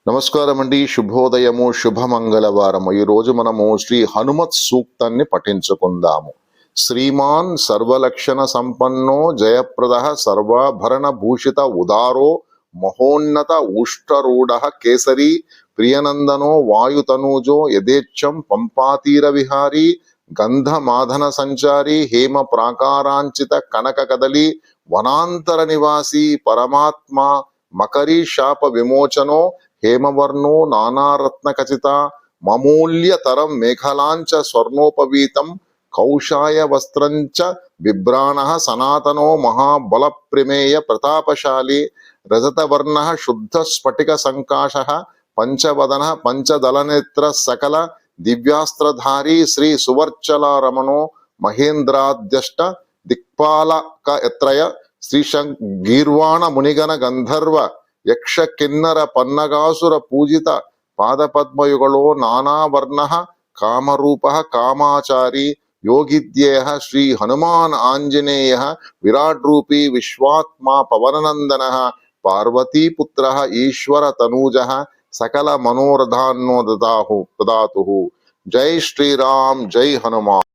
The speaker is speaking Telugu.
నమస్కారం అండి. శుభోదయము, శుభమంగళవారము. ఈరోజు మనము శ్రీ హనుమత్ సూక్తాన్ని పఠించుకుందాము. శ్రీమాన్ సర్వలక్షణ సంపన్నో జయప్రద సర్వాభరణ భూషిత ఉదారో మహోన్నత ఉష్ట్రరూఢ కేసరి ప్రియనందనో వాయుతనూజో యథేచ్ఛం పంపాతీర విహారీ గంధమాధన సంచారి హేమ ప్రాకారాంచిత కనక కదలి వనాంతర నివాసి పరమాత్మ మకరీ శాప విమోచనో హేమవర్ణో నానారత్న ఖచిత మమూల్యతరం మేఖలాంచ స్వర్ణోపవీతం కౌశాయ వస్త్రంచ బిభ్రాణ సనాతనో మహాబల ప్రమేయ ప్రతాపశాలి రజతవర్ణ శుద్ధ స్ఫటిక సంకాశ పంచవదన పంచదళనేత్ర సకల దివ్యాస్త్రధారీ శ్రీ సువర్చలారమణో మహేంద్రాద్యష్ట దిక్పాలక ఎత్రయ శ్రీశంగీర్వాణ మునిగణ గంధర్వ యక్ష కిన్నర పన్నగాసుర పూజిత పాదపద్మయుగళో నానావర్ణ కామరూప కామాచారి యోగిద్యేయ శ్రీ హనుమాన్ ఆంజనేయ విరాట్ రూపీ విశ్వాత్మా పవననందన పార్వతీపుత్ర ఈశ్వర తనూజ సకల మనోరథాన్నో దదాతు. జై శ్రీరామ్, జై హనుమాన్.